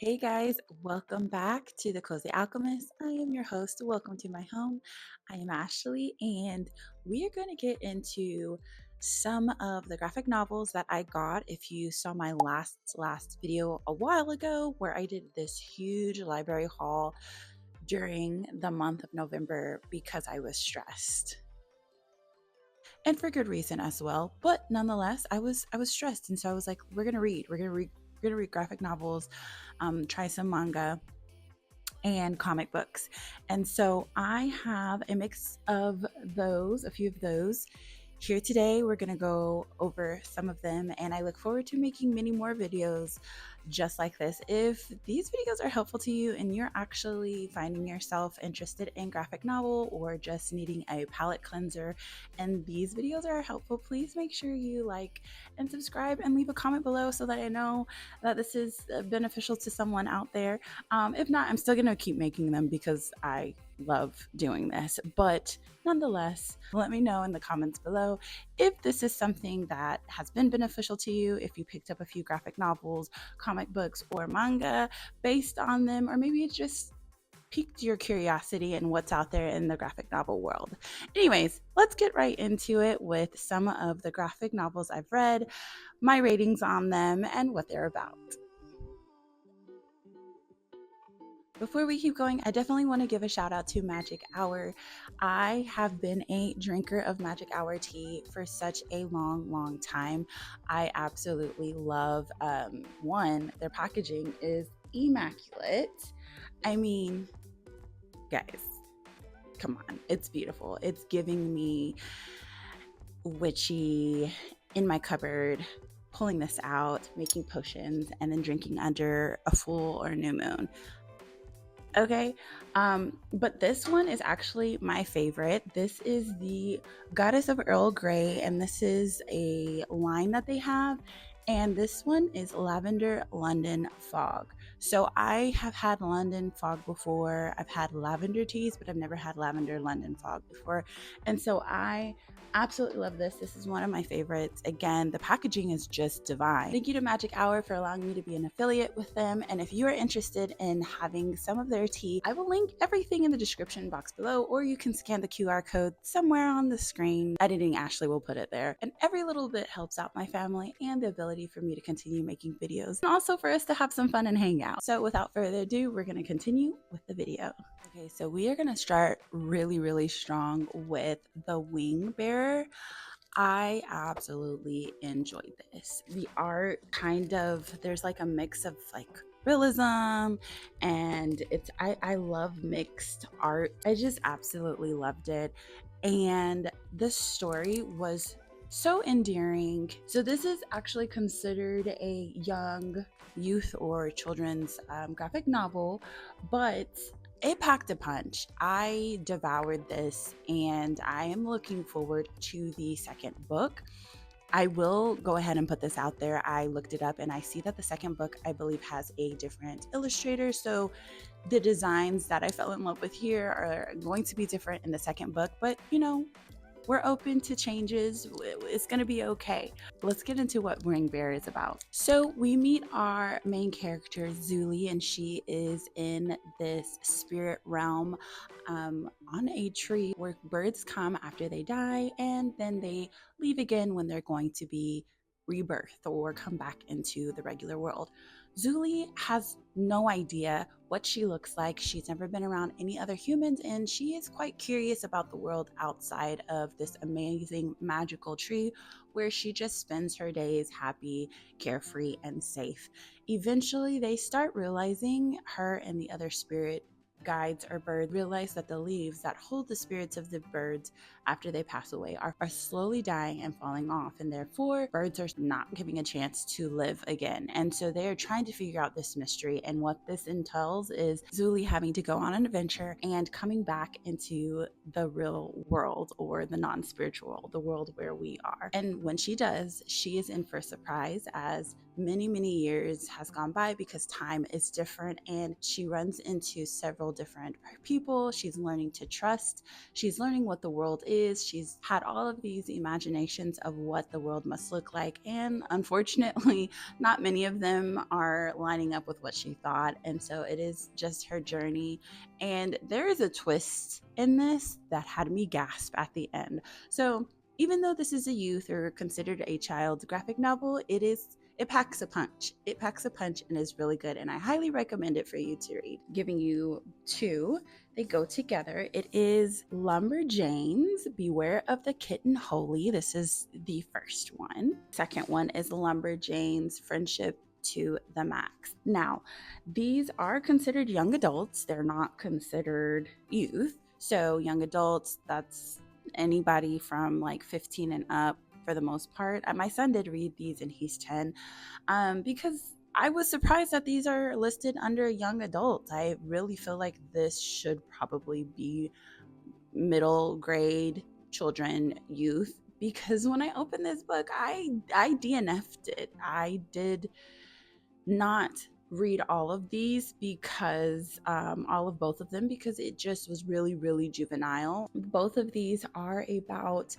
Hey guys, welcome back to the Cozy Alchemist. I am your host. Welcome to my home. I am Ashley, and we are going to get into some of the graphic novels that I got. If you saw my last video a while ago, where I did this huge library haul during the month of November because I was stressed. And for good reason as well, but nonetheless, I was stressed, and so I was like, we're gonna read graphic novels, try some manga and comic books. And so I have a mix of those, a few of those. Here today, we're going to go over some of them, and I look forward to making many more videos just like this. If these videos are helpful to you and you're actually finding yourself interested in graphic novel or just needing a palette cleanser and these videos are helpful, please make sure you like and subscribe and leave a comment below so that I know that this is beneficial to someone out there. If not, I'm still going to keep making them because I love doing this. But nonetheless, let me know in the comments below if this is something that has been beneficial to you, if you picked up a few graphic novels, comic books, or manga based on them, or maybe it just piqued your curiosity in what's out there in the graphic novel world. Anyways, let's get right into it with some of the graphic novels I've read, my ratings on them, and what they're about. Before we keep going, I definitely want to give a shout out to Magic Hour. I have been a drinker of Magic Hour tea for such a long time. I absolutely love, one, their packaging is immaculate. I mean, guys, come on, it's beautiful. It's giving me witchy in my cupboard, pulling this out, making potions, and then drinking under a full or new moon. Okay, but this one is actually my favorite. This is the Goddess of Earl Grey, and this is a line that they have. And this one is Lavender London Fog. So I have had London Fog before. I've had lavender teas, but I've never had Lavender London Fog before. And so I absolutely love this. This is one of my favorites. Again, the packaging is just divine. Thank you to Magic Hour for allowing me to be an affiliate with them. And if you are interested in having some of their tea, I will link everything in the description box below, or you can scan the QR code somewhere on the screen. Editing Ashley will put it there. And every little bit helps out my family and the ability for me to continue making videos, and also for us to have some fun and hang out. So without further ado, we're going to continue with the video. Okay, so we are going to start really strong with the Wingbearer. I absolutely enjoyed this. The art there's like a mix of like realism, and I love mixed art. I just absolutely loved it. And the story was so endearing. So this is actually considered a young youth or children's graphic novel, but it packed a punch. I devoured this, and I am looking forward to the second book. I will go ahead and put this out there. I looked it up, and I see that the second book, I believe, has a different illustrator. So the designs that I fell in love with here are going to be different in the second book, but you know, we're open to changes. It's going to be okay. Let's get into what Wingbearer is about. So we meet our main character, Zuli, and she is in this spirit realm on a tree where birds come after they die, and then they leave again when they're going to be rebirthed or come back into the regular world. Zuli has no idea what she looks like. She's never been around any other humans, and she is quite curious about the world outside of this amazing magical tree where she just spends her days happy, carefree, and safe. Eventually, they start realizing, her and the other spirit guides or birds realize that the leaves that hold the spirits of the birds after they pass away are slowly dying and falling off, and therefore birds are not giving a chance to live again. And so they are trying to figure out this mystery, and what this entails is Zuli having to go on an adventure and coming back into the real world, or the non-spiritual world, the world where we are. And when she does, she is in for a surprise, as many years has gone by because time is different, and she runs into several different people. She's learning to trust. She's learning what the world is. She's had all of these imaginations of what the world must look like, and unfortunately, not many of them are lining up with what she thought. And so it is just her journey. And there is a twist in this that had me gasp at the end. So even though this is a youth or considered a child's graphic novel, it packs a punch. It packs a punch and is really good, and I highly recommend it for you to read. Giving you two, they go together. It is LumberJanes, Beware of the Kitten Holy. This is the first one. Second one is LumberJanes, Friendship to the Max. Now, these are considered young adults. They're not considered youth. So young adults, that's anybody from like 15 and up for the most part. My son did read these and he's 10, because I was surprised that these are listed under young adults. I really feel like this should probably be middle grade children, youth, because when I opened this book, I DNF'd it. I did not read all of these because all of both of them, because it just was really juvenile. Both of these are about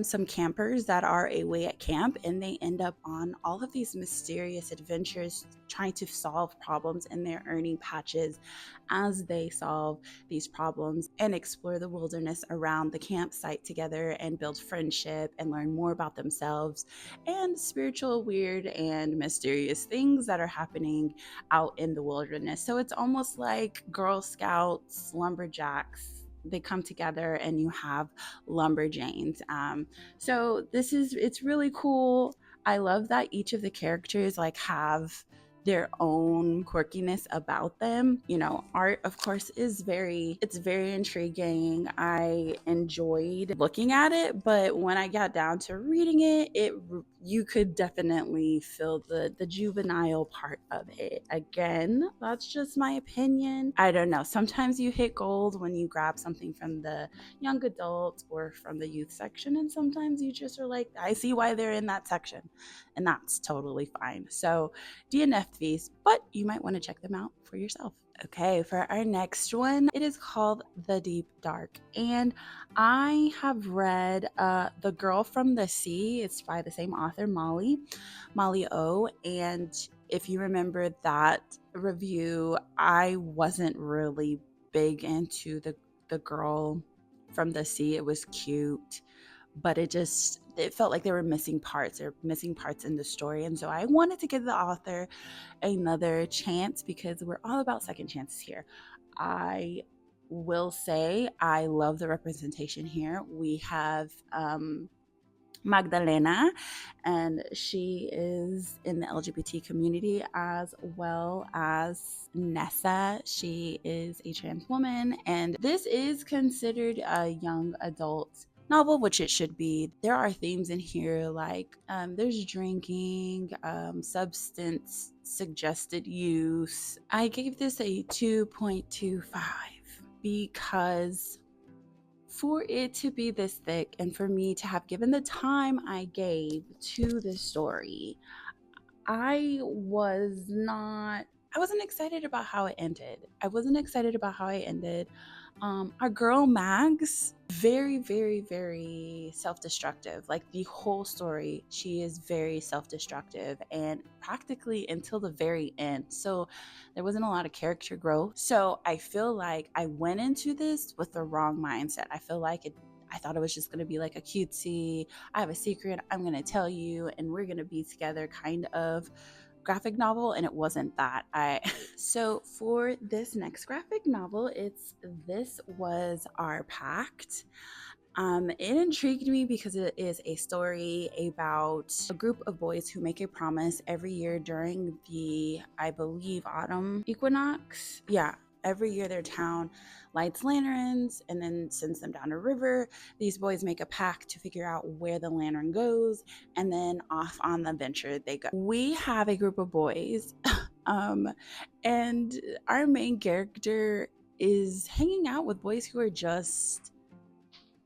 some campers that are away at camp, and they end up on all of these mysterious adventures trying to solve problems in their earning patches as they solve these problems and explore the wilderness around the campsite together and build friendship and learn more about themselves and spiritual, weird, and mysterious things that are happening out in the wilderness. So it's almost like Girl Scouts, lumberjacks. They come together and you have LumberJanes. So it's really cool. I love that each of the characters like have their own quirkiness about them. You know, art of course it's very intriguing. I enjoyed looking at it, but when I got down to reading it, you could definitely feel the juvenile part of it. Again, that's just my opinion. I don't know. Sometimes you hit gold when you grab something from the young adult or from the youth section, and sometimes you just are like, I see why they're in that section, and that's totally fine. So DNF these, but you might want to check them out for yourself. Okay, for our next one, it is called The Deep Dark, and I have read The Girl from the Sea. It's by the same author, Molly O, and if you remember that review, I wasn't really big into the Girl from the Sea. It was cute, but it felt like there were missing parts in the story, and so I wanted to give the author another chance because we're all about second chances here. I will say I love the representation here. We have Magdalena, and she is in the LGBT community, as well as Nessa. She is a trans woman, and this is considered a young adult novel, which it should be. There are themes in here like there's drinking, substance suggested use. I gave this a 2.25 because for it to be this thick and for me to have given the time I gave to this story, I wasn't excited about how it ended. Our girl Mags, very self-destructive. Like the whole story, she is very self-destructive and practically until the very end. So there wasn't a lot of character growth. So I feel like I went into this with the wrong mindset. I thought it was just going to be like a cutesy, I have a secret, I'm going to tell you, and we're going to be together kind of graphic novel, and it wasn't that. So for this next graphic novel, this was our Pact. It intrigued me because it is a story about a group of boys who make a promise every year during the, I believe, autumn equinox. Yeah, every year their town lights lanterns and then sends them down a river. These boys make a pact to figure out where the lantern goes, and then off on the adventure they go. We have a group of boys, and our main character is hanging out with boys who are just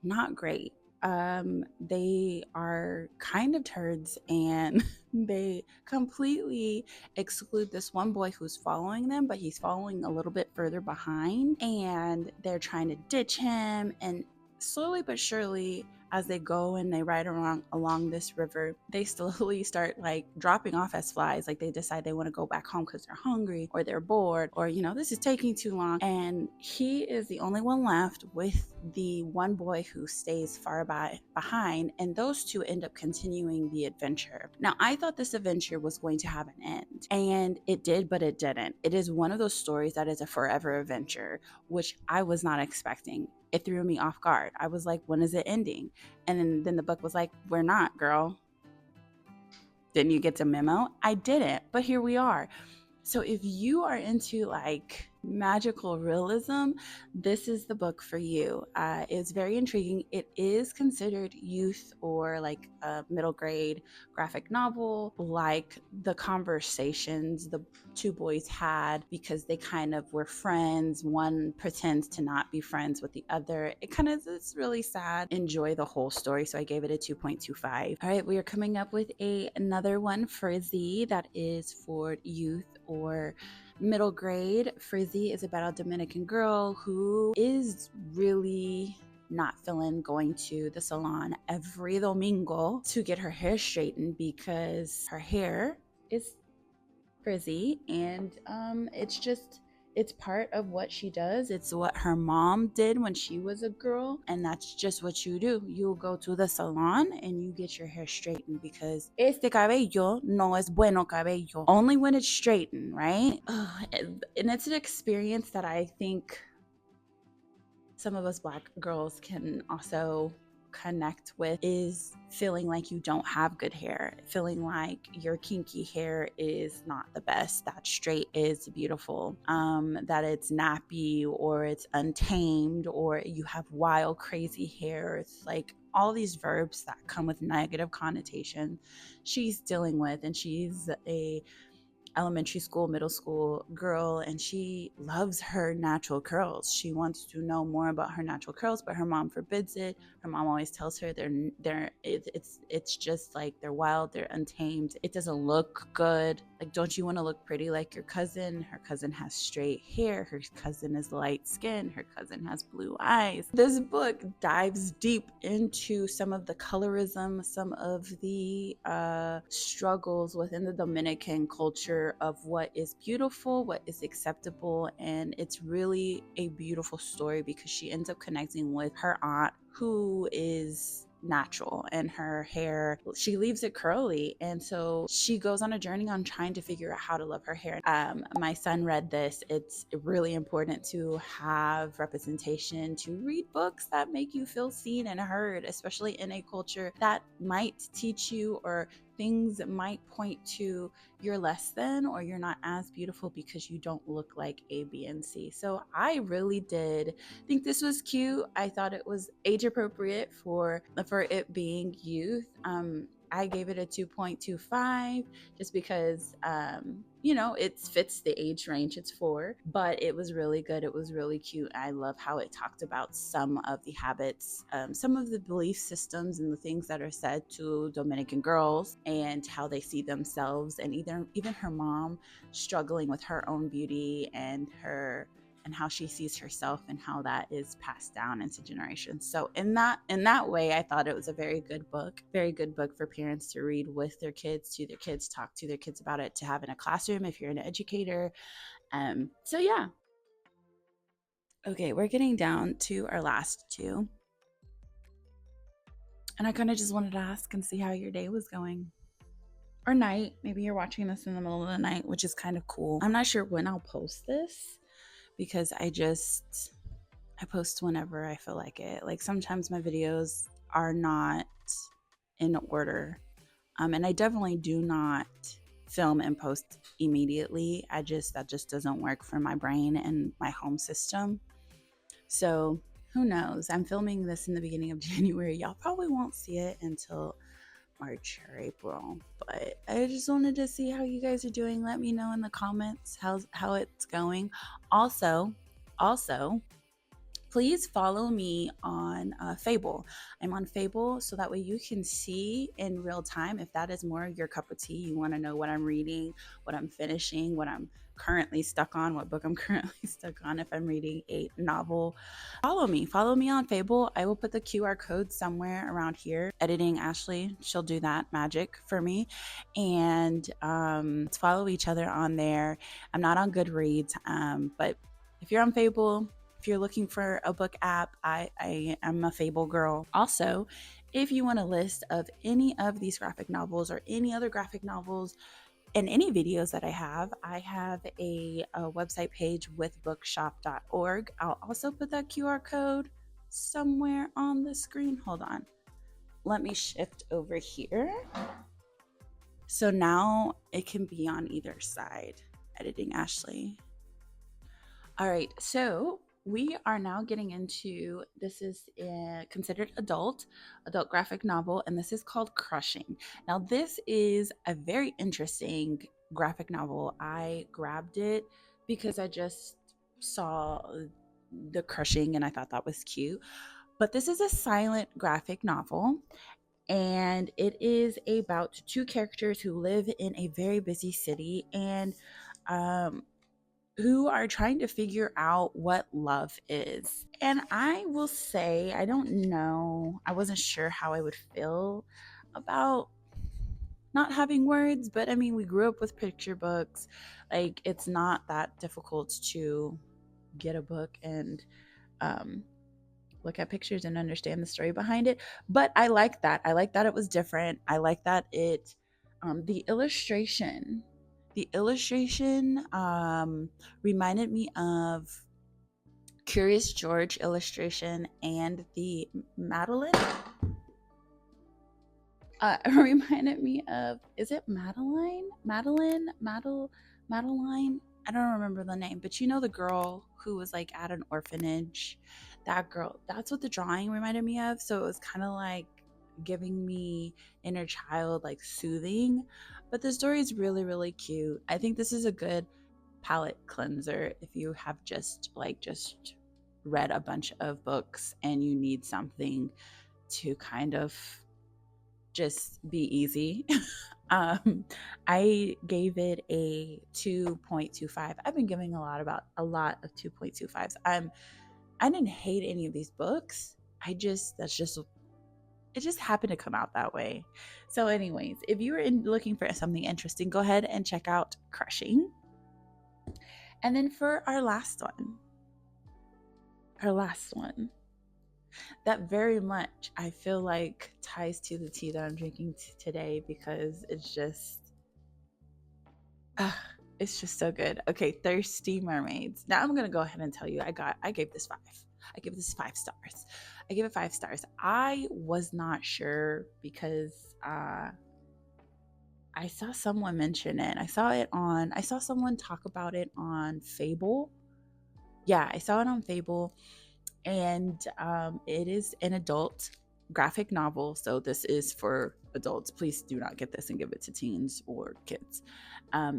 not great. they are kind of turds, and they completely exclude this one boy who's following them, but he's following a little bit further behind, and they're trying to ditch him. And slowly but surely, as they go and they ride along this river, they slowly start like dropping off as flies. Like they decide they want to go back home because they're hungry or they're bored, or this is taking too long. And he is the only one left with the one boy who stays far behind, and those two end up continuing the adventure. Now, I thought this adventure was going to have an end, and it did, but it didn't. It is one of those stories that is a forever adventure, which I was not expecting. It threw me off guard. I was like, when is it ending? And then the book was like, we're not, girl. Didn't you get the memo? I didn't, but here we are. So if you are into like magical realism, this is the book for you. It's very intriguing. It is considered youth or like a middle grade graphic novel, like the conversations the two boys had, because they kind of were friends. One pretends to not be friends with the other. It's really sad. Enjoy the whole story. So I gave it a 2.25. All right, we are coming up with another one, Frizzy, that is for youth or middle grade. Frizzy is about a Dominican girl who is really not feeling going to the salon every domingo to get her hair straightened because her hair is frizzy, and it's part of what she does. It's what her mom did when she was a girl, and that's just what you do. You go to the salon and you get your hair straightened because este cabello no es bueno cabello. Only when it's straightened, right? And it's an experience that I think some of us Black girls can also connect with, is feeling like you don't have good hair, feeling like your kinky hair is not the best, that straight is beautiful, that it's nappy or it's untamed, or you have wild crazy hair. It's like all these verbs that come with negative connotation she's dealing with. And she's a elementary school, middle school girl, and she loves her natural curls. She wants to know more about her natural curls, but her mom forbids it. Her mom always tells her it's just like they're wild, they're untamed. It doesn't look good. Like, don't you want to look pretty like your cousin? Her cousin has straight hair. Her cousin is light skinned. Her cousin has blue eyes. This book dives deep into some of the colorism, some of the struggles within the Dominican culture of what is beautiful, what is acceptable. And it's really a beautiful story because she ends up connecting with her aunt, who is natural, and her hair, she leaves it curly, and so she goes on a journey on trying to figure out how to love her hair. My son read this. It's really important to have representation, to read books that make you feel seen and heard, especially in a culture that might teach you, or things that might point to you're less than, or you're not as beautiful because you don't look like A, B, and C. So I really did think this was cute. I thought it was age appropriate for it being youth. I gave it a 2.25 just because it fits the age range it's for, but it was really good. It was really cute. I love how it talked about some of the habits, some of the belief systems and the things that are said to Dominican girls, and how they see themselves, and even her mom struggling with her own beauty and how she sees herself, and how that is passed down into generations. So in that way, I thought it was a very good book for parents to read with their kids, to their kids, talk to their kids about it, to have in a classroom if you're an educator. So yeah. Okay, we're getting down to our last two. And I kind of just wanted to ask and see how your day was going. Or night. Maybe you're watching this in the middle of the night, which is kind of cool. I'm not sure when I'll post this, because I post whenever I feel like it. Like, sometimes my videos are not in order. And I definitely do not film and post immediately. That just doesn't work for my brain and my home system. So who knows? I'm filming this in the beginning of January. Y'all probably won't see it until March or April, but I just wanted to see how you guys are doing. Let me know in the comments how it's going. Also, please follow me on Fable. I'm on Fable, so that way you can see in real time if that is more your cup of tea. You want to know what I'm reading, what I'm finishing, what I'm currently stuck on, what book I'm currently stuck on, if I'm reading a novel. Follow me on Fable. I will put the QR code somewhere around here. Editing Ashley, she'll do that magic for me. And let's follow each other on there. I'm not on Goodreads, but if you're on Fable, if you're looking for a book app, I am a Fable girl. Also, if you want a list of any of these graphic novels or any other graphic novels and any videos that I have a website page with bookshop.org. I'll also put that QR code somewhere on the screen. Hold on. Let me shift over here. So now it can be on either side. Editing Ashley. All right, so we are now getting into, this is considered adult graphic novel, and this is called Crushing. Now this is a very interesting graphic novel. I grabbed it because I just saw the crushing and I thought that was cute. But this is a silent graphic novel, and it is about two characters who live in a very busy city and who are trying to figure out what love is. And I will say, I don't know, I wasn't sure how I would feel about not having words, but I mean, we grew up with picture books. Like, it's not that difficult to get a book and look at pictures and understand the story behind it. But I like that. I like that it was different. I like that it, the illustration reminded me of Curious George illustration and the Madeline reminded me of, is it Madeline? I don't remember the name, but you know the girl who was like at an orphanage. That girl, that's what the drawing reminded me of. So it was kind of like giving me inner child, like soothing. But the story is really, really cute. I think this is a good palette cleanser if you have just read a bunch of books and you need something to kind of just be easy. I gave it a 2.25. I've been giving a lot of 2.25s. I didn't hate any of these books. It just happened to come out that way. So anyways, if you were looking for something interesting, go ahead and check out Crushing. And then for our last one, that very much I feel like ties to the tea that I'm drinking today, because it's just so good. Okay, Thirsty Mermaids. Now I'm gonna go ahead and tell you, I gave this 5. I give this 5 stars. I give it 5 stars. I was not sure because I saw someone mention it. I saw someone talk about it on Fable. Yeah, I saw it on Fable, and it is an adult graphic novel, so this is for adults. Please do not get this and give it to teens or kids,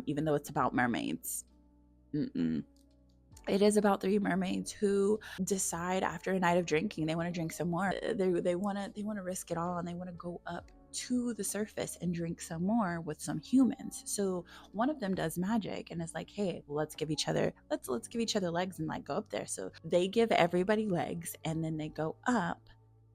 even though it's about mermaids. It is about 3 mermaids who decide after a night of drinking they want to drink some more. They want to risk it all, and they want to go up to the surface and drink some more with some humans. So one of them does magic and is like, hey, let's give each other legs and like go up there. So they give everybody legs, and then they go up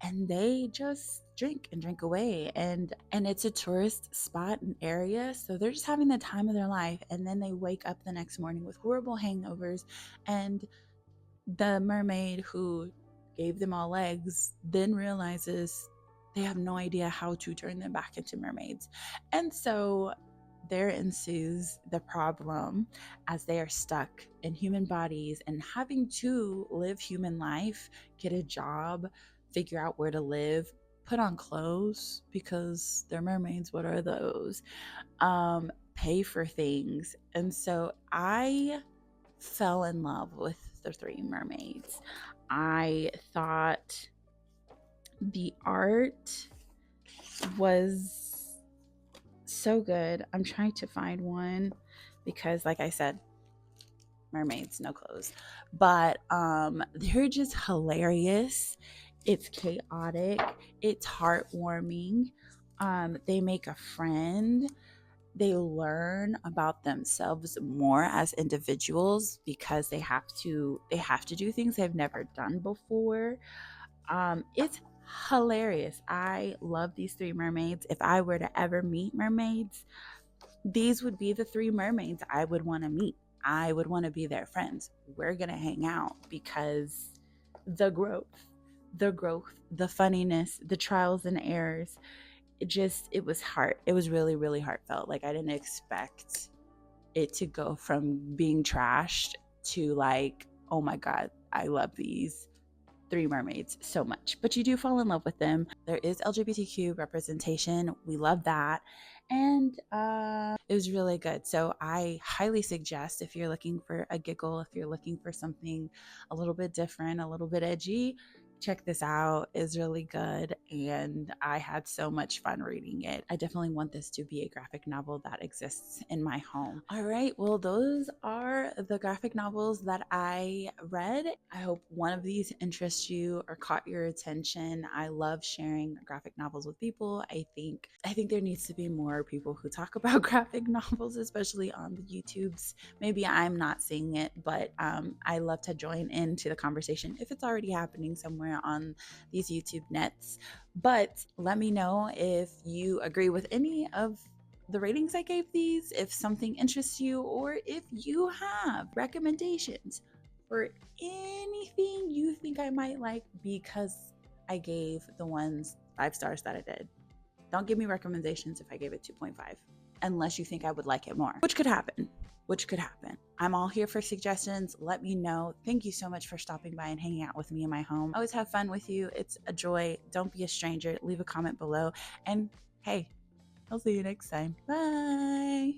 and they just drink away, and it's a tourist spot and area, so they're just having the time of their life. And then they wake up the next morning with horrible hangovers, and the mermaid who gave them all legs then realizes they have no idea how to turn them back into mermaids. And so there ensues the problem, as they are stuck in human bodies and having to live human life, get a job, figure out where to live, put on clothes because they're mermaids. What are those? Pay for things. And so I fell in love with the 3 mermaids. I thought the art was so good. I'm trying to find one because, like I said, mermaids, no clothes. But they're just hilarious. It's chaotic, it's heartwarming. They make a friend, they learn about themselves more as individuals because they have to do things they've never done before. It's hilarious. I love these three mermaids. If I were to ever meet mermaids, these would be the three mermaids I would want to meet. I would want to be their friends. We're going to hang out because the growth, the funniness, the trials and errors, it was really, really heartfelt. Like, I didn't expect it to go from being trashed to like, oh my God, I love these three mermaids so much. But you do fall in love with them. There is LGBTQ representation. We love that. And it was really good. So I highly suggest, if you're looking for a giggle, if you're looking for something a little bit different, a little bit edgy, check this out. It's really good, and I had so much fun reading it. I definitely want this to be a graphic novel that exists in my home. All right, well, those are the graphic novels that I read. I hope one of these interests you or caught your attention. I love sharing graphic novels with people. I think there needs to be more people who talk about graphic novels, especially on the YouTubes. Maybe I'm not seeing it, but I love to join into the conversation if it's already happening somewhere on these YouTube nets. But let me know if you agree with any of the ratings I gave these, if something interests you, or if you have recommendations for anything you think I might like, because I gave the ones 5 stars that I did. Don't give me recommendations if I gave it 2.5, unless you think I would like it more, which could happen. I'm all here for suggestions. Let me know. Thank you so much for stopping by and hanging out with me in my home. I always have fun with you. It's a joy. Don't be a stranger. Leave a comment below. And hey, I'll see you next time. Bye.